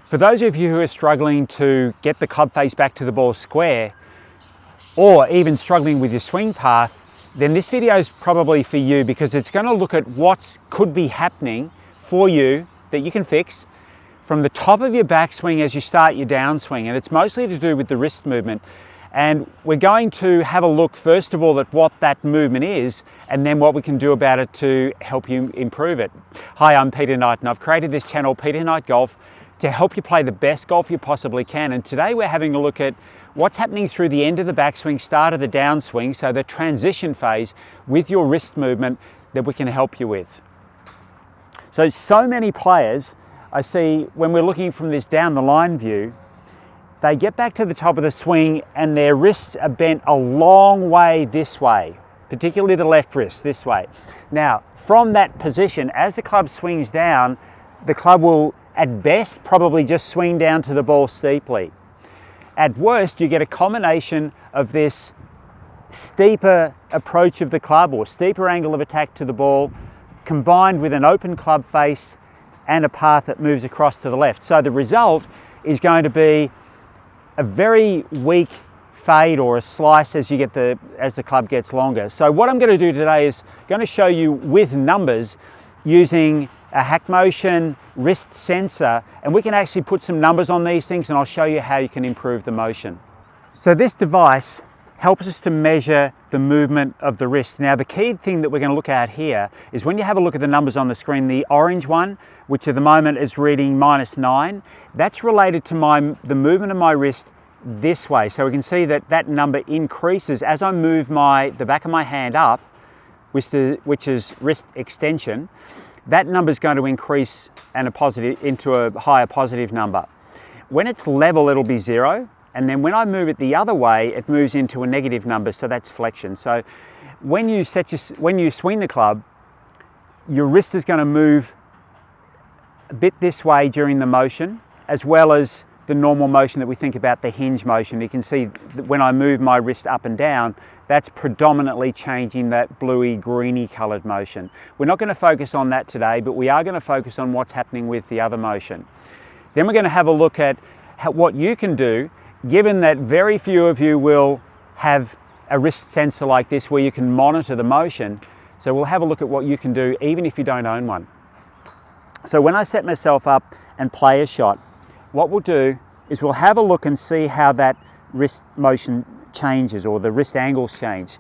For those of you who are struggling to get the club face back to the ball square, or even struggling with your swing path, then this video is probably for you, because it's going to look at what could be happening for you that you can fix from the top of your backswing as you start your downswing. And it's mostly to do with the wrist movement. And we're going to have a look first of all at what that movement is, and then what we can do about it to help you improve it. Hi, I'm Peter Knight, and I've created this channel, Peter Knight Golf, to help you play the best golf you possibly can. And today we're having a look at what's happening through the end of the backswing, start of the downswing, so the transition phase with your wrist movement that we can help you with. So many players I see, when we're looking from this down the line view, they get back to the top of the swing and their wrists are bent a long way this way, particularly the left wrist this way. Now, from that position, as the club swings down, the club will at best probably just swing down to the ball steeply. At worst, you get a combination of this steeper approach of the club, or steeper angle of attack to the ball, combined with an open club face and a path that moves across to the left. So the result is going to be a very weak fade or a slice as the club gets longer. So what I'm going to do today is going to show you with numbers using a HackMotion wrist sensor, and we can actually put some numbers on these things, and I'll show you how you can improve the motion. So this device helps us to measure the movement of the wrist. Now, the key thing that we're going to look at here is when you have a look at the numbers on the screen, the orange one, which at the moment is reading -9, that's related to the movement of my wrist this way. So we can see that that number increases as I move the back of my hand up, which is wrist extension. That number is going to increase into a higher positive number. When it's level, it'll be 0. And then when I move it the other way, it moves into a negative number, so that's flexion. So when you swing the club, your wrist is going to move a bit this way during the motion, as well as the normal motion that we think about, the hinge motion. You can see that when I move my wrist up and down, that's predominantly changing that bluey, greeny coloured motion. We're not going to focus on that today, but we are going to focus on what's happening with the other motion. Then we're going to have a look at what you can do, given that very few of you will have a wrist sensor like this where you can monitor the motion. So we'll have a look at what you can do even if you don't own one. So when I set myself up and play a shot, what we'll do is we'll have a look and see how that wrist motion changes, or the wrist angles change.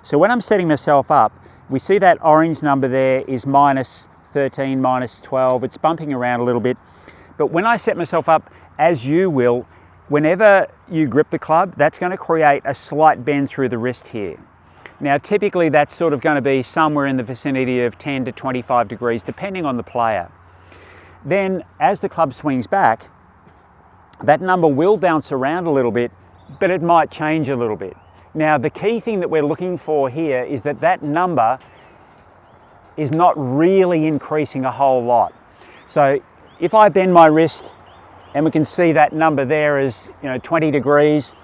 So when I'm setting myself up, we see that orange number there is -13, -12. It's bumping around a little bit. But when I set myself up, as you will, whenever you grip the club, that's going to create a slight bend through the wrist here. Now, typically that's sort of going to be somewhere in the vicinity of 10 to 25 degrees, depending on the player. Then, as the club swings back, that number will bounce around a little bit, but it might change a little bit. Now, the key thing that we're looking for here is that that number is not really increasing a whole lot. So if I bend my wrist, and we can see that number there is 20 degrees,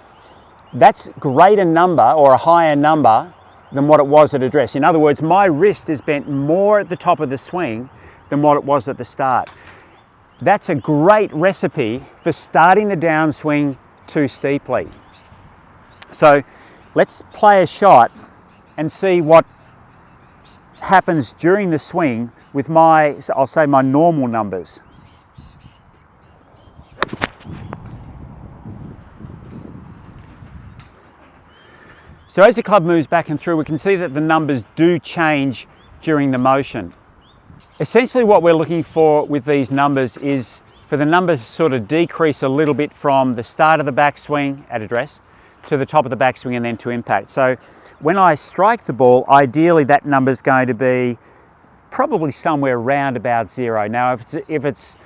that's a greater number or a higher number than what it was at address. In other words, my wrist is bent more at the top of the swing than what it was at the start. That's a great recipe for starting the downswing too steeply. So let's play a shot and see what happens during the swing with I'll say my normal numbers. So as the club moves back and through, we can see that the numbers do change during the motion. Essentially what we're looking for with these numbers is for the numbers to sort of decrease a little bit from the start of the backswing at address to the top of the backswing and then to impact. So when I strike the ball, ideally that number is going to be probably somewhere around about 0. Now if it's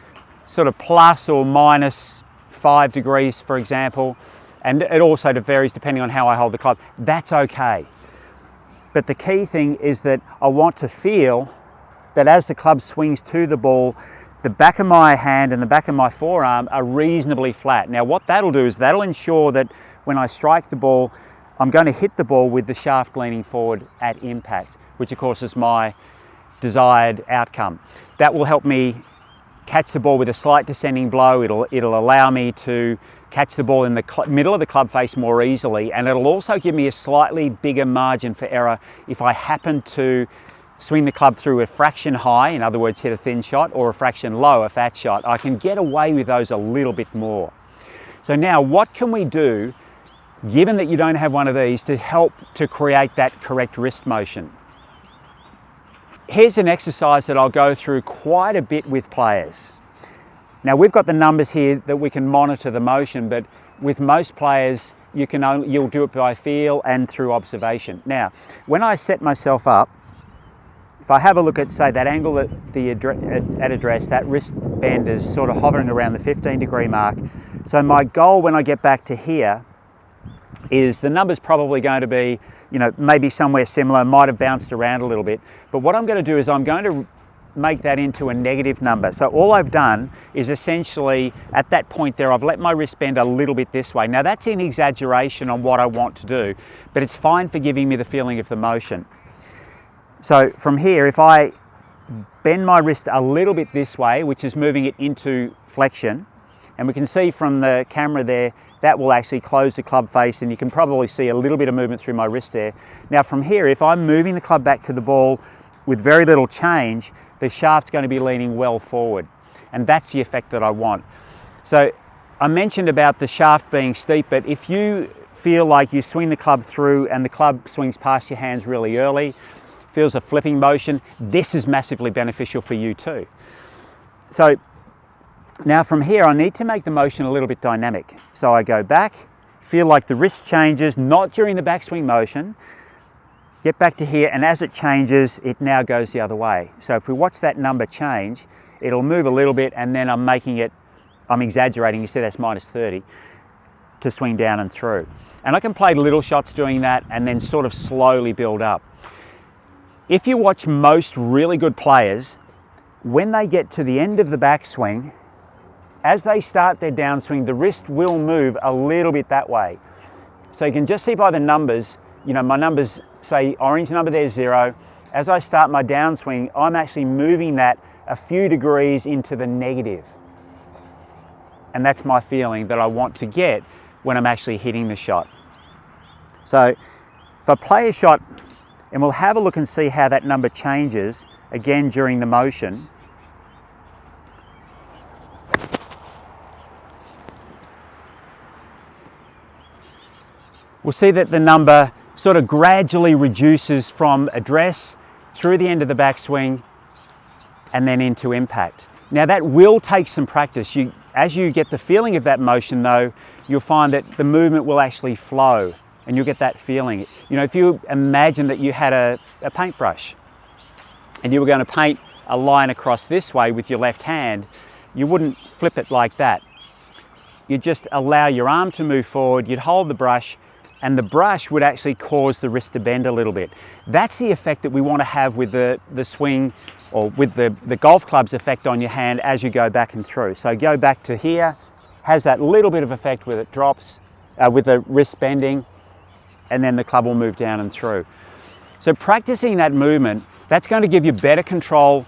sort of plus or -5 degrees, for example, and it also varies depending on how I hold the club, that's okay. But the key thing is that I want to feel that as the club swings to the ball, the back of my hand and the back of my forearm are reasonably flat. Now what that'll do is that'll ensure that when I strike the ball, I'm going to hit the ball with the shaft leaning forward at impact, which of course is my desired outcome. That will help me catch the ball with a slight descending blow. It'll allow me to catch the ball in the middle of the club face more easily, and it'll also give me a slightly bigger margin for error if I happen to swing the club through a fraction high, in other words hit a thin shot, or a fraction low, a fat shot. I can get away with those a little bit more. So now what can we do, given that you don't have one of these, to help to create that correct wrist motion? Here's an exercise that I'll go through quite a bit with players. Now we've got the numbers here that we can monitor the motion, but with most players you'll do it by feel and through observation. Now when I set myself up, if I have a look at, say, that angle at address, that wrist bend is sort of hovering around the 15-degree mark. So my goal when I get back to here is the number's probably going to be, maybe somewhere similar, might have bounced around a little bit. But what I'm going to do is I'm going to make that into a negative number. So all I've done is essentially, at that point there, I've let my wrist bend a little bit this way. Now that's an exaggeration on what I want to do, but it's fine for giving me the feeling of the motion. So from here, if I bend my wrist a little bit this way, which is moving it into flexion, and we can see from the camera there, that will actually close the club face, and you can probably see a little bit of movement through my wrist there. Now from here, if I'm moving the club back to the ball with very little change, the shaft's going to be leaning well forward, and that's the effect that I want. So I mentioned about the shaft being steep, but if you feel like you swing the club through and the club swings past your hands really early, feels a flipping motion, this is massively beneficial for you too. So now from here, I need to make the motion a little bit dynamic. So I go back, feel like the wrist changes, not during the backswing motion, get back to here, and as it changes, it now goes the other way. So if we watch that number change, it'll move a little bit, and then I'm exaggerating, you see that's minus 30, to swing down and through. And I can play little shots doing that and then sort of slowly build up. If you watch most really good players, when they get to the end of the backswing, as they start their downswing, the wrist will move a little bit that way. So you can just see by the numbers, my numbers, say orange number there's 0. As I start my downswing, I'm actually moving that a few degrees into the negative. And that's my feeling that I want to get when I'm actually hitting the shot. So if I play a shot, and we'll have a look and see how that number changes again during the motion. We'll see that the number sort of gradually reduces from address through the end of the backswing and then into impact. Now that will take some practice. As you get the feeling of that motion though, you'll find that the movement will actually flow. And you'll get that feeling. If you imagine that you had a paintbrush and you were going to paint a line across this way with your left hand, you wouldn't flip it like that. You'd just allow your arm to move forward, you'd hold the brush, and the brush would actually cause the wrist to bend a little bit. That's the effect that we want to have with the swing, or with the golf club's effect on your hand as you go back and through. So go back to here, has that little bit of effect with it drops, with the wrist bending, and then the club will move down and through. So practicing that movement, that's going to give you better control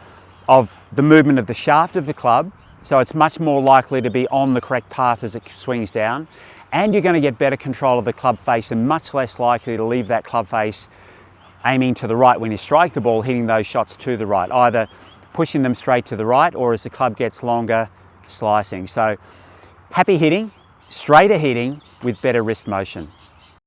of the movement of the shaft of the club, so it's much more likely to be on the correct path as it swings down, and you're going to get better control of the club face and much less likely to leave that club face aiming to the right when you strike the ball, hitting those shots to the right, either pushing them straight to the right or as the club gets longer, slicing. So happy hitting, straighter hitting with better wrist motion.